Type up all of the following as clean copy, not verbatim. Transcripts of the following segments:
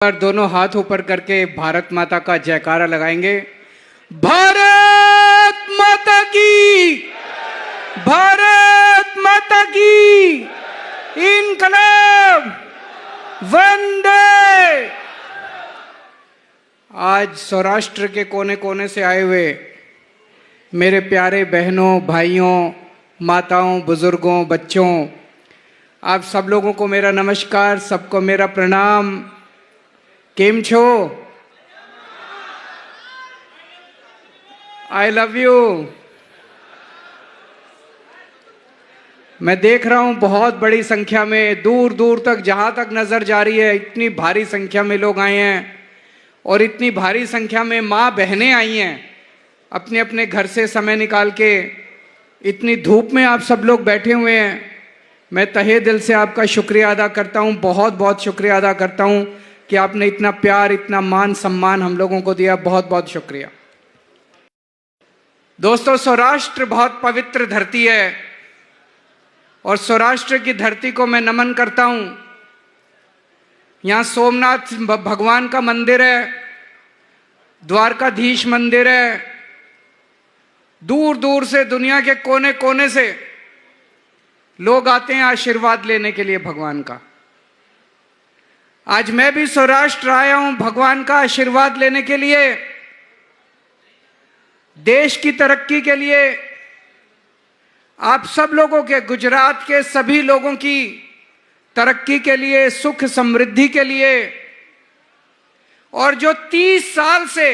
पर दोनों हाथ ऊपर करके भारत माता का जयकारा लगाएंगे। भारत माता की, भारत माता की, इनकलाब, वंदे। आज सौराष्ट्र के कोने कोने से आए हुए मेरे प्यारे बहनों, भाइयों, माताओं, बुजुर्गों, बच्चों, आप सब लोगों को मेरा नमस्कार, सबको मेरा प्रणाम। केम छो? I love you. मैं देख रहा हूं बहुत बड़ी संख्या में, दूर दूर तक, जहां तक नजर जा रही है, इतनी भारी संख्या में लोग आए हैं और इतनी भारी संख्या में माँ बहनें आई हैं अपने अपने घर से समय निकाल के। इतनी धूप में आप सब लोग बैठे हुए हैं। मैं तहे दिल से आपका शुक्रिया अदा करता हूं, बहुत बहुत शुक्रिया अदा करता हूं कि आपने इतना प्यार, इतना मान सम्मान हम लोगों को दिया। बहुत बहुत शुक्रिया। दोस्तों, सौराष्ट्र बहुत पवित्र धरती है और सौराष्ट्र की धरती को मैं नमन करता हूं। यहां सोमनाथ भगवान का मंदिर है, द्वारकाधीश मंदिर है। दूर दूर से, दुनिया के कोने कोने से लोग आते हैं आशीर्वाद लेने के लिए भगवान का। आज मैं भी सौराष्ट्र आया हूं भगवान का आशीर्वाद लेने के लिए, देश की तरक्की के लिए, आप सब लोगों के, गुजरात के सभी लोगों की तरक्की के लिए, सुख समृद्धि के लिए। और जो 30 साल से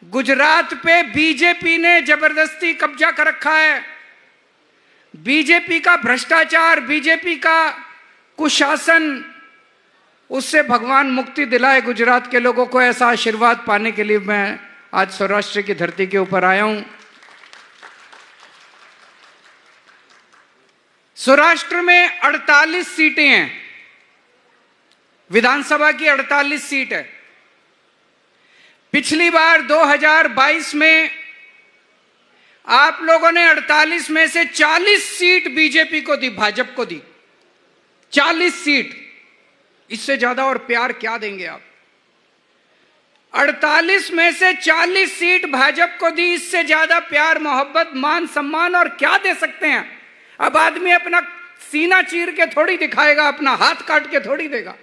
गुजरात पे बीजेपी ने जबरदस्ती कब्जा कर रखा है, बीजेपी का भ्रष्टाचार, बीजेपी का कुशासन, उससे भगवान मुक्ति दिलाए गुजरात के लोगों को। ऐसा आशीर्वाद पाने के लिए मैं आज सौराष्ट्र की धरती के ऊपर आया हूं। सौराष्ट्र में 48 सीटें हैं, विधानसभा की 48 सीट है। पिछली बार 2022 में आप लोगों ने 48 में से 40 सीट बीजेपी को दी, भाजपा को दी। 40 सीट, इससे ज्यादा और प्यार क्या देंगे आप? 48 में से 40 सीट भाजपा को दी, इससे ज्यादा प्यार, मोहब्बत, मान सम्मान और क्या दे सकते हैं? अब आदमी अपना सीना चीर के थोड़ी दिखाएगा, अपना हाथ काट के थोड़ी देगा।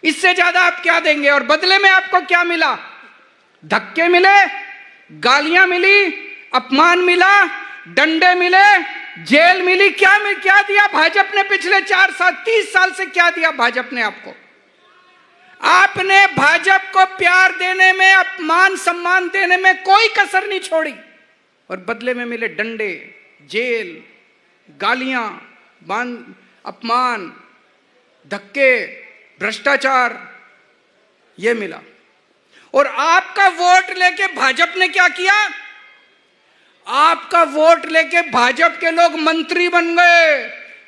इससे ज्यादा आप क्या देंगे? और बदले में आपको क्या मिला? धक्के मिले, गालियां मिली, अपमान मिला, डंडे मिले, जेल मिली। क्या दिया भाजपा ने पिछले 4 साल, 30 साल से क्या दिया भाजपा ने आपको? आपने भाजपा को प्यार देने में, अपमान सम्मान देने में कोई कसर नहीं छोड़ी, और बदले में मिले डंडे, जेल, गालियां, अपमान, धक्के, भ्रष्टाचार, यह मिला। और आपका वोट लेके भाजपा ने क्या किया? आपका वोट लेके भाजपा के लोग मंत्री बन गए,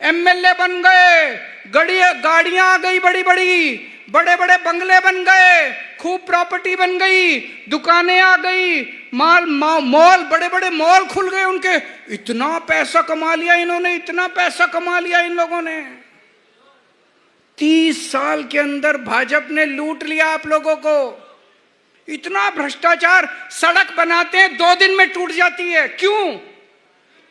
एमएलए बन गए, गाड़ियां आ गई बड़ी बड़ी, बड़े बड़े बंगले बन गए, खूब प्रॉपर्टी बन गई, दुकानें आ गई, मॉल, बड़े बड़े मॉल खुल गए उनके। इतना पैसा कमा लिया इन्होंने, इतना पैसा कमा लिया इन लोगों ने। 30 साल के अंदर भाजपा ने लूट लिया आप लोगों को। इतना भ्रष्टाचार, सड़क बनाते हैं 2 दिन में टूट जाती है। क्यों?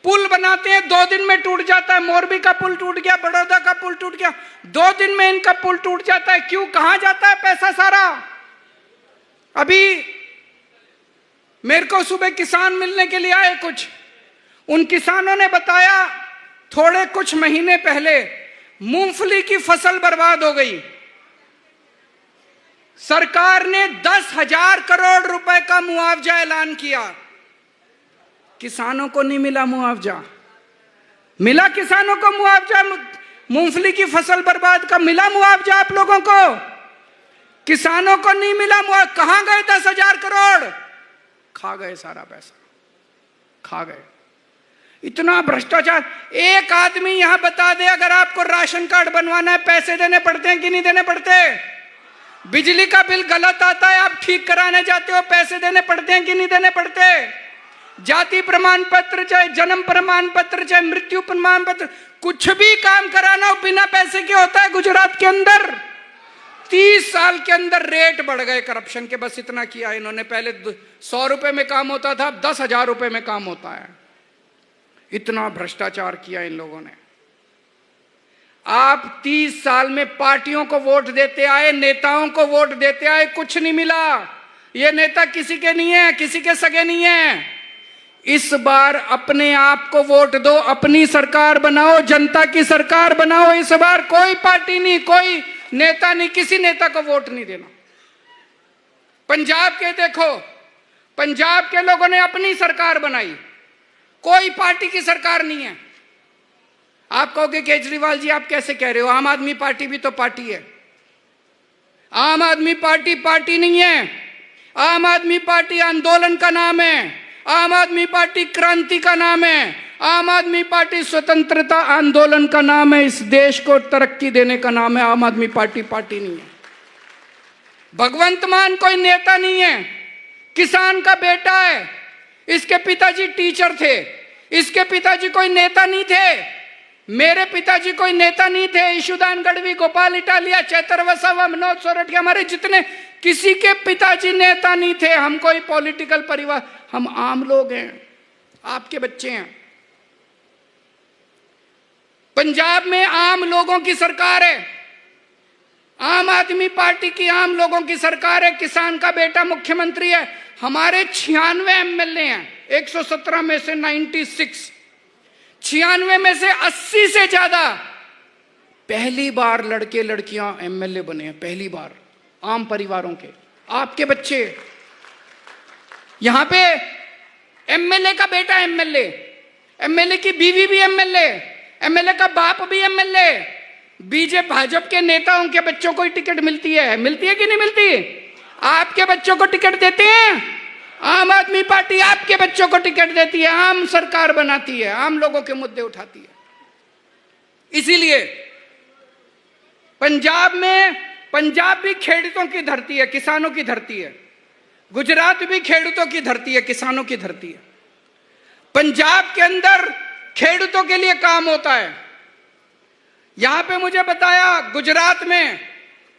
पुल बनाते हैं 2 दिन में टूट जाता है। मोरबी का पुल टूट गया, बड़ौदा का पुल टूट गया, 2 दिन में इनका पुल टूट जाता है। क्यों? कहां जाता है पैसा सारा? अभी मेरे को सुबह किसान मिलने के लिए आए कुछ, उन किसानों ने बताया थोड़े कुछ महीने पहले मूंगफली की फसल बर्बाद हो गई। सरकार ने 10,000 करोड़ रुपए का मुआवजा ऐलान किया, किसानों को नहीं मिला मुआवजा। मिला किसानों को मुआवजा? मूंगफली की फसल बर्बाद का मिला मुआवजा आप लोगों को? किसानों को नहीं मिला मुआवजा। कहां गए 10,000 करोड़? खा गए, सारा पैसा खा गए। इतना भ्रष्टाचार। एक आदमी यहां बता दे, अगर आपको राशन कार्ड बनवाना है, पैसे देने पड़ते हैं कि नहीं देने पड़ते? बिजली का बिल गलत आता है, आप ठीक कराने जाते हो, पैसे देने पड़ते हैं कि नहीं देने पड़ते? जाति प्रमाण पत्र, चाहे जन्म प्रमाण पत्र, चाहे मृत्यु प्रमाण पत्र, कुछ भी काम कराना हो बिना पैसे के होता है गुजरात के अंदर। 30 साल के अंदर रेट बढ़ गए करप्शन के, बस इतना किया इन्होंने। पहले 100 रुपए में काम होता था, अब 10,000 रुपए में काम होता है। इतना भ्रष्टाचार किया इन लोगों ने। आप 30 साल में पार्टियों को वोट देते आए, नेताओं को वोट देते आए, कुछ नहीं मिला। ये नेता किसी के नहीं है, किसी के सगे नहीं है। इस बार अपने आप को वोट दो, अपनी सरकार बनाओ, जनता की सरकार बनाओ। इस बार कोई पार्टी नहीं, कोई नेता नहीं, किसी नेता को वोट नहीं देना। पंजाब के देखो, पंजाब के लोगों ने अपनी सरकार बनाई, कोई पार्टी की सरकार नहीं है। आप कहोगे केजरीवाल जी आप कैसे कह रहे हो, आम आदमी पार्टी भी तो पार्टी है। आम आदमी पार्टी पार्टी नहीं है। आम आदमी पार्टी आंदोलन का नाम है। आम आदमी पार्टी क्रांति का नाम है। आम आदमी पार्टी स्वतंत्रता आंदोलन का नाम है। इस देश को तरक्की देने का नाम है। आम आदमी पार्टी पार्टी नहीं है। भगवंत मान कोई नेता नहीं है, किसान का बेटा है। इसके पिताजी टीचर थे, इसके पिताजी कोई नेता नहीं थे। मेरे पिताजी कोई नेता नहीं थे। ईशुदान गढ़वी, गोपाल इटालिया, चैतर वसावा, मनोज सोरठिया, हमारे जितने, किसी के पिताजी नेता नहीं थे। हम कोई पॉलिटिकल परिवार, हम आम लोग हैं, आपके बच्चे हैं। पंजाब में आम लोगों की सरकार है, आम आदमी पार्टी की आम लोगों की सरकार है। किसान का बेटा मुख्यमंत्री है। हमारे 96 एमएलए हैं, 117 में से 96, 96 में से 80 से ज्यादा पहली बार लड़के लड़कियां एमएलए बने हैं, पहली बार, आम परिवारों के, आपके बच्चे। यहां पे एमएलए का बेटा एमएलए, एमएलए की बीवी भी एमएलए, एमएलए का बाप भी एमएलए। बीजेपी भाजपा के नेताओं के बच्चों को ही टिकट मिलती है कि नहीं मिलती? आपके बच्चों को टिकट देते हैं? आम आदमी पार्टी आपके बच्चों को टिकट देती है, आम सरकार बनाती है, आम लोगों के मुद्दे उठाती है। इसीलिए पंजाब भी खेडूतों की धरती है, किसानों की धरती है। गुजरात भी खेडूतों की धरती है, किसानों की धरती है। पंजाब के अंदर खेडूतों के लिए काम होता है। यहां पे मुझे बताया, गुजरात में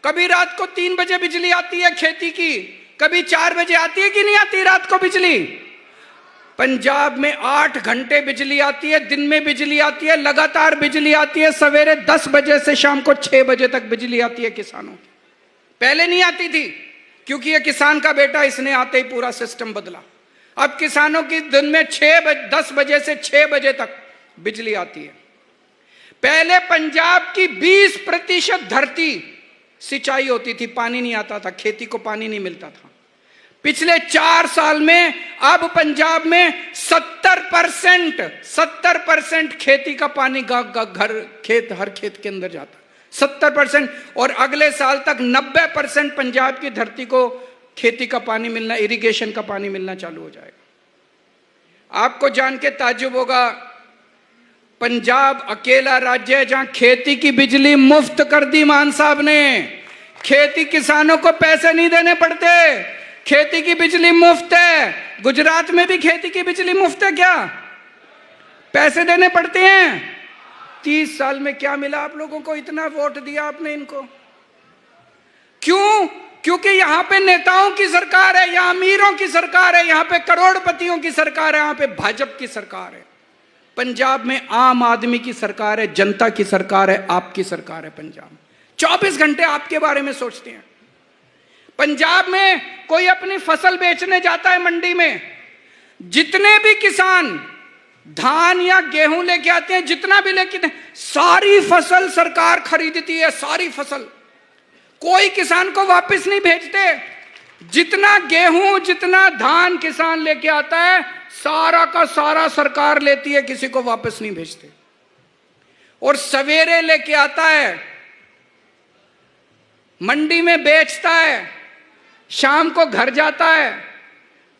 कभी रात को 3 बजे बिजली आती है खेती की, कभी 4 बजे आती है कि नहीं आती रात को बिजली। पंजाब में 8 घंटे बिजली आती है, दिन में बिजली आती है, लगातार बिजली आती है। सवेरे 10 बजे से शाम को 6 बजे तक बिजली आती है किसानों की। पहले नहीं आती थी, क्योंकि ये किसान का बेटा, इसने आते ही पूरा सिस्टम बदला। अब किसानों की दिन में 10 बजे से 6 बजे तक बिजली आती है। पहले पंजाब की 20% धरती सिंचाई होती थी, पानी नहीं आता था, खेती को पानी नहीं मिलता था। पिछले 4 साल में अब पंजाब में 70% खेती का पानी हर खेत के अंदर जाता, 70%। और अगले साल तक 90% पंजाब की धरती को खेती का पानी मिलना, इरिगेशन का पानी मिलना चालू हो जाएगा। आपको जान के ताज्जुब होगा, पंजाब अकेला राज्य है जहां खेती की बिजली मुफ्त कर दी मान साहब ने। खेती, किसानों को पैसे नहीं देने पड़ते, खेती की बिजली मुफ्त है। गुजरात में भी खेती की बिजली मुफ्त है क्या? पैसे देने पड़ते हैं। 30 साल में क्या मिला आप लोगों को? इतना वोट दिया आपने इनको, क्यों? क्योंकि यहां पे नेताओं की सरकार है, यहां अमीरों की सरकार है, यहां पे करोड़पतियों की सरकार है, यहां पे भाजपा की सरकार है। पंजाब में आम आदमी की सरकार है, जनता की सरकार है, आपकी सरकार है। पंजाब 24 घंटे आपके बारे में सोचते हैं। पंजाब में कोई अपनी फसल बेचने जाता है मंडी में, जितने भी किसान धान या गेहूं लेके आते हैं, जितना भी लेके, सारी फसल सरकार खरीदती है, सारी फसल। कोई किसान को वापस नहीं भेजते। जितना गेहूं, जितना धान किसान लेके आता है, सारा का सारा सरकार लेती है, किसी को वापस नहीं भेजते। और सवेरे लेके आता है, मंडी में बेचता है, शाम को घर जाता है।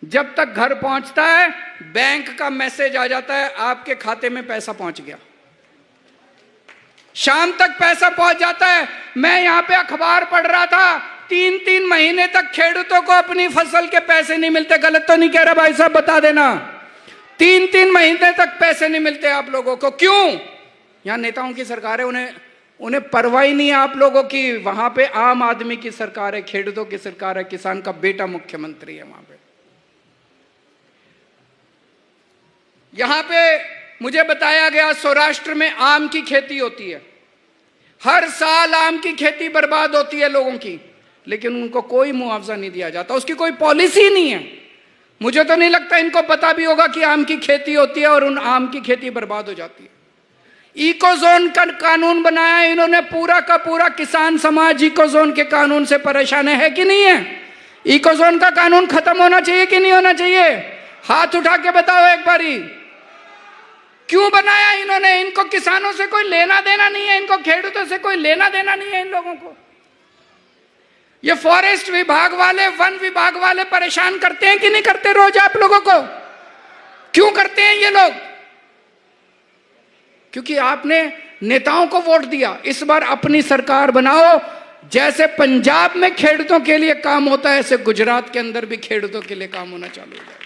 जब तक घर पहुंचता है, बैंक का मैसेज आ जाता है, आपके खाते में पैसा पहुंच गया। शाम तक पैसा पहुंच जाता है। मैं यहां पे अखबार पढ़ रहा था, 3-3 महीने तक खेडूतों को अपनी फसल के पैसे नहीं मिलते। गलत तो नहीं कह रहा भाई साहब, बता देना। 3-3 महीने तक पैसे नहीं मिलते आप लोगों को। क्यों? यहां नेताओं की सरकार है, उन्हें उन्हें परवाह ही नहीं है आप लोगों की। वहां पे आम आदमी की सरकार है, खेडूतों की सरकार है, किसान का बेटा मुख्यमंत्री है वहां पे। यहां पे मुझे बताया गया सौराष्ट्र में आम की खेती होती है, हर साल आम की खेती बर्बाद होती है लोगों की, लेकिन उनको कोई मुआवजा नहीं दिया जाता, उसकी कोई पॉलिसी नहीं है। मुझे तो नहीं लगता इनको पता भी होगा कि आम की खेती होती है और उन आम की खेती बर्बाद हो जाती है। इकोजोन का कानून बनाया इन्होंने, पूरा का पूरा किसान समाज इकोजोन के कानून से परेशान है कि नहीं है? इकोजोन का कानून खत्म होना चाहिए कि नहीं होना चाहिए? हाथ उठा के बताओ एक बारी। क्यों बनाया इन्होंने? इनको किसानों से कोई लेना देना नहीं है, इनको खेडूतों से कोई लेना देना नहीं है इन लोगों को। ये फॉरेस्ट विभाग वाले, वन विभाग वाले परेशान करते हैं कि नहीं करते रोज आप लोगों को? क्यों करते हैं ये लोग? क्योंकि आपने नेताओं को वोट दिया। इस बार अपनी सरकार बनाओ, जैसे पंजाब में खेडूतों के लिए काम होता है, ऐसे गुजरात के अंदर भी खेडूतों के लिए काम होना चालू हो जाए।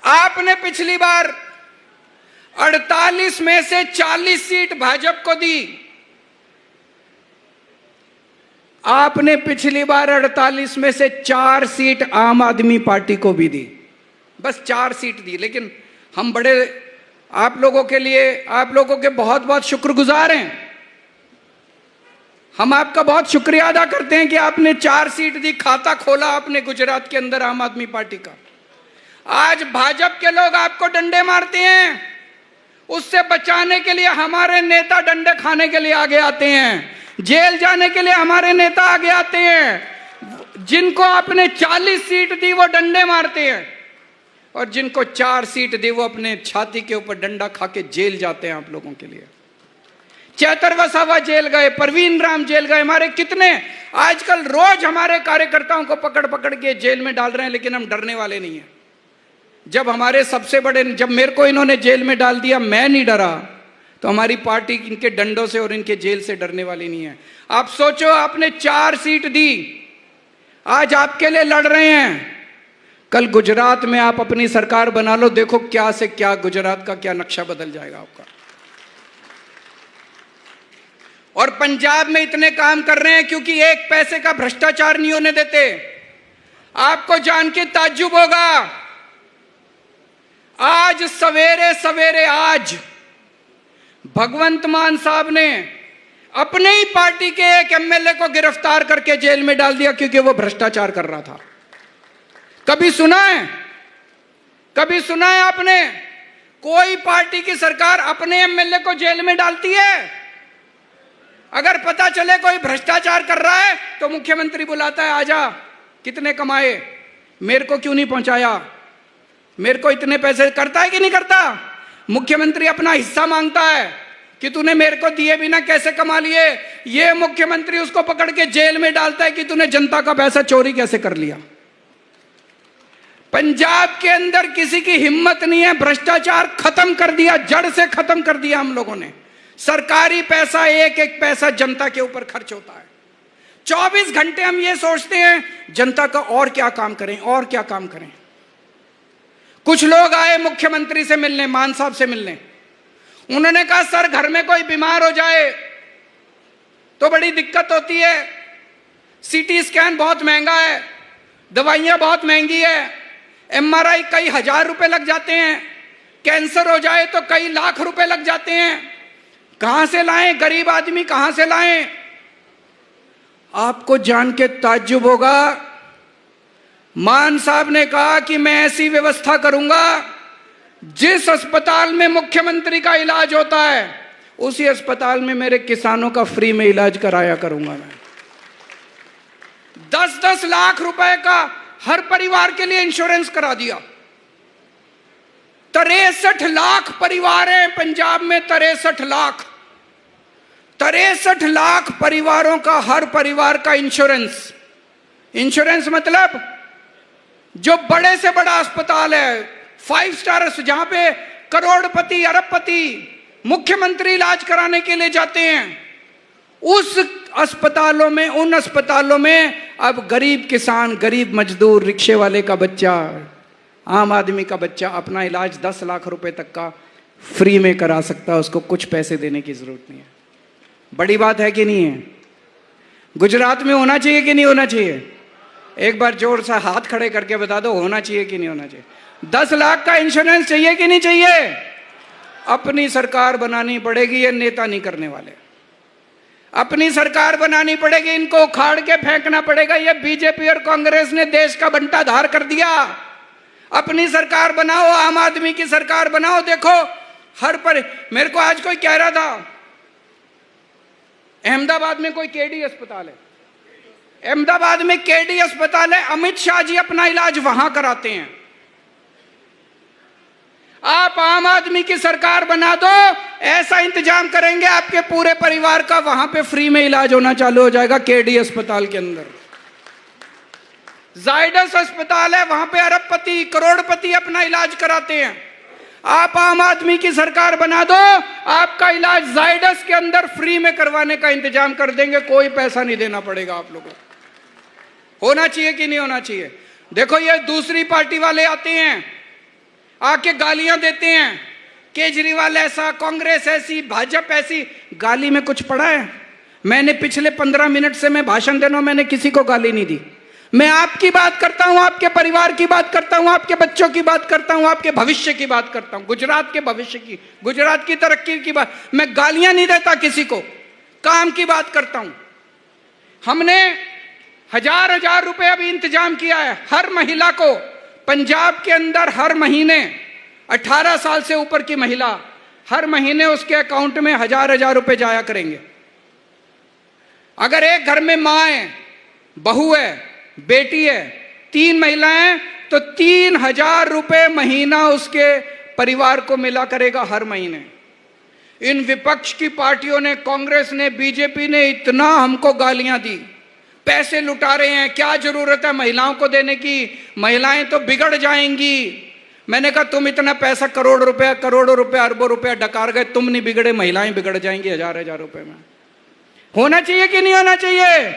आपने पिछली बार 48 में से 40 सीट भाजपा को दी। आपने पिछली बार 48 में से 4 सीट आम आदमी पार्टी को भी दी, बस 4 सीट दी। लेकिन हम बड़े आप लोगों के लिए, आप लोगों के बहुत बहुत शुक्रगुजार हैं। हम आपका बहुत शुक्रिया अदा करते हैं कि आपने 4 सीट दी, खाता खोला आपने गुजरात के अंदर आम आदमी पार्टी का। आज भाजपा के लोग आपको डंडे मारते हैं, उससे बचाने के लिए हमारे नेता डंडे खाने के लिए आगे आते हैं, जेल जाने के लिए हमारे नेता आगे आते हैं। जिनको आपने 40 सीट दी वो डंडे मारते हैं, और जिनको 4 सीट दी वो अपने छाती के ऊपर डंडा खा के जेल जाते हैं आप लोगों के लिए। चैतर वसावा जेल गए, परवीन राम जेल गए, हमारे कितने आजकल रोज हमारे कार्यकर्ताओं को पकड़ पकड़ के जेल में डाल रहे हैं, लेकिन हम डरने वाले नहीं हैं। जब हमारे सबसे बड़े, जब मेरे को इन्होंने जेल में डाल दिया, मैं नहीं डरा, तो हमारी पार्टी इनके डंडों से और इनके जेल से डरने वाली नहीं है। आप सोचो, आपने 4 सीट दी, आज आपके लिए लड़ रहे हैं। कल गुजरात में आप अपनी सरकार बना लो, देखो क्या से क्या गुजरात का क्या नक्शा बदल जाएगा आपका। और पंजाब में इतने काम कर रहे हैं क्योंकि एक पैसे का भ्रष्टाचार नहीं होने देते। आपको जान के ताज्जुब होगा, आज सवेरे सवेरे आज भगवंत मान साहब ने अपने ही पार्टी के एक एमएलए को गिरफ्तार करके जेल में डाल दिया क्योंकि वो भ्रष्टाचार कर रहा था। कभी सुना है? कभी सुना है आपने कोई पार्टी की सरकार अपने एमएलए को जेल में डालती है? अगर पता चले कोई भ्रष्टाचार कर रहा है तो मुख्यमंत्री बुलाता है, आजा, कितने कमाए, मेरे को क्यों नहीं पहुंचाया, मेरे को इतने पैसे, करता है कि नहीं करता? मुख्यमंत्री अपना हिस्सा मांगता है कि तूने मेरे को दिए बिना कैसे कमा लिए। ये मुख्यमंत्री उसको पकड़ के जेल में डालता है कि तूने जनता का पैसा चोरी कैसे कर लिया। पंजाब के अंदर किसी की हिम्मत नहीं है, भ्रष्टाचार खत्म कर दिया, जड़ से खत्म कर दिया हम लोगों ने। सरकारी पैसा, एक एक पैसा जनता के ऊपर खर्च होता है। 24 घंटे हम ये सोचते हैं जनता का और क्या काम करें, और क्या काम करें। कुछ लोग आए मुख्यमंत्री से मिलने, मान साहब से मिलने, उन्होंने कहा सर घर में कोई बीमार हो जाए तो बड़ी दिक्कत होती है, सीटी स्कैन बहुत महंगा है, दवाइयां बहुत महंगी है, एमआरआई कई हजार रुपए लग जाते हैं, कैंसर हो जाए तो कई लाख रुपए लग जाते हैं, कहां से लाएं, गरीब आदमी कहां से लाएं। आपको जान के ताज्जुब होगा, मान साहब ने कहा कि मैं ऐसी व्यवस्था करूंगा जिस अस्पताल में मुख्यमंत्री का इलाज होता है उसी अस्पताल में मेरे किसानों का फ्री में इलाज कराया करूंगा। मैं 10-10 लाख रुपए का हर परिवार के लिए इंश्योरेंस करा दिया। 63 लाख परिवार हैं पंजाब में, 63 लाख परिवारों का, हर परिवार का इंश्योरेंस। इंश्योरेंस मतलब जो बड़े से बड़ा अस्पताल है, 5 स्टार, जहां पे करोड़पति अरबपति मुख्यमंत्री इलाज कराने के लिए जाते हैं, उस अस्पतालों में, उन अस्पतालों में अब गरीब किसान, गरीब मजदूर, रिक्शे वाले का बच्चा, आम आदमी का बच्चा अपना इलाज 10 लाख रुपए तक का फ्री में करा सकता है, उसको कुछ पैसे देने की जरूरत नहीं है। बड़ी बात है कि नहीं है? गुजरात में होना चाहिए कि नहीं होना चाहिए? एक बार जोर से हाथ खड़े करके बता दो, होना चाहिए कि नहीं होना चाहिए? 10 लाख का इंश्योरेंस चाहिए कि नहीं चाहिए? अपनी सरकार बनानी पड़ेगी, ये नेता नहीं करने वाले। अपनी सरकार बनानी पड़ेगी, इनको उखाड़ के फेंकना पड़ेगा। ये बीजेपी और कांग्रेस ने देश का बंटाधार कर दिया। अपनी सरकार बनाओ, आम आदमी की सरकार बनाओ। देखो हर पर, मेरे को आज कोई कह रहा था अहमदाबाद में कोई केडी अस्पताल है, अहमदाबाद में केडी अस्पताल है, अमित शाह जी अपना इलाज वहां कराते हैं। आप आम आदमी की सरकार बना दो, ऐसा इंतजाम करेंगे आपके पूरे परिवार का वहां पे फ्री में इलाज होना चालू हो जाएगा। केडी अस्पताल के अंदर जायडस अस्पताल है, वहां पे अरबपति करोड़पति अपना इलाज कराते हैं। आप आम आदमी की सरकार बना दो, आपका इलाज जायडस के अंदर फ्री में करवाने का इंतजाम कर देंगे, कोई पैसा नहीं देना पड़ेगा आप लोगों को। होना चाहिए कि नहीं होना चाहिए? देखो ये दूसरी पार्टी वाले आते हैं, आके गालियां देते हैं, केजरीवाल ऐसा, कांग्रेस ऐसी, भाजपा ऐसी। गाली में कुछ पड़ा है? मैंने पिछले 15 मिनट से मैं भाषण दे रहा हूं, मैंने किसी को गाली नहीं दी। मैं आपकी बात करता हूं, आपके परिवार की बात करता हूं, आपके बच्चों की बात करता हूं, आपके भविष्य की बात करता हूं, गुजरात के भविष्य की, गुजरात की तरक्की की बात। मैं गालियां नहीं देता किसी को, काम की बात करता हूं। हमने हजार रुपए अभी इंतजाम किया है हर महिला को। पंजाब के अंदर हर महीने 18 साल से ऊपर की महिला, हर महीने उसके अकाउंट में हजार रुपए जाया करेंगे। अगर एक घर में मां है, बहू है, बेटी है, 3 महिलाएं हैं, तो 3000 रुपए महीना उसके परिवार को मिला करेगा हर महीने। इन विपक्ष की पार्टियों ने, कांग्रेस ने, बीजेपी ने इतना हमको गालियां दी, पैसे लुटा रहे हैं, क्या जरूरत है महिलाओं को देने की, महिलाएं तो बिगड़ जाएंगी। मैंने कहा तुम इतना पैसा करोड़ों रुपए अरबों रुपया डकार गए, तुम नहीं बिगड़े, महिलाएं बिगड़ जाएंगी हजार रुपए में। होना चाहिए कि नहीं होना चाहिए?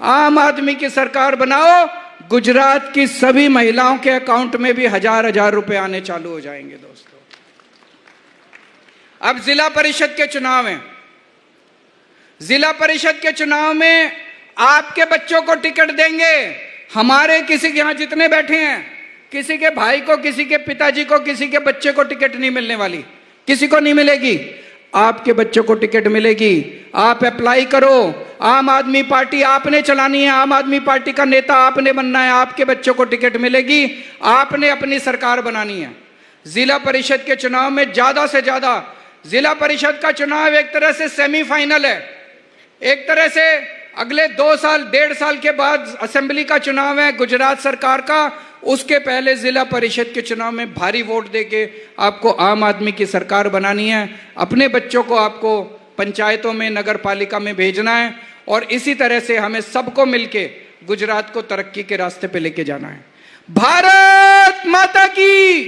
आम आदमी की सरकार बनाओ, गुजरात की सभी महिलाओं के अकाउंट में भी हजार रुपए आने चालू हो जाएंगे। दोस्तों अब जिला परिषद के चुनाव हैं। जिला परिषद के चुनाव में आपके बच्चों को टिकट देंगे। हमारे किसी के यहां जितने बैठे हैं, किसी के भाई को, किसी के पिताजी को, किसी के बच्चे को टिकट नहीं मिलने वाली, किसी को नहीं मिलेगी। आपके बच्चों को टिकट मिलेगी। आप अप्लाई करो। आम आदमी पार्टी आपने चलानी है, आम आदमी पार्टी का नेता आपने बनना है, आपके बच्चों को टिकट मिलेगी। आपने अपनी सरकार बनानी है। जिला परिषद के चुनाव में ज्यादा से ज्यादा, जिला परिषद का चुनाव एक तरह से सेमीफाइनल है। एक तरह से अगले 2 साल 1.5 साल के बाद असेंबली का चुनाव है गुजरात सरकार का, उसके पहले जिला परिषद के चुनाव में भारी वोट देके आपको आम आदमी की सरकार बनानी है। अपने बच्चों को आपको पंचायतों में, नगर पालिका में भेजना है, और इसी तरह से हमें सबको मिलके गुजरात को तरक्की के रास्ते पे लेके जाना है। भारत माता की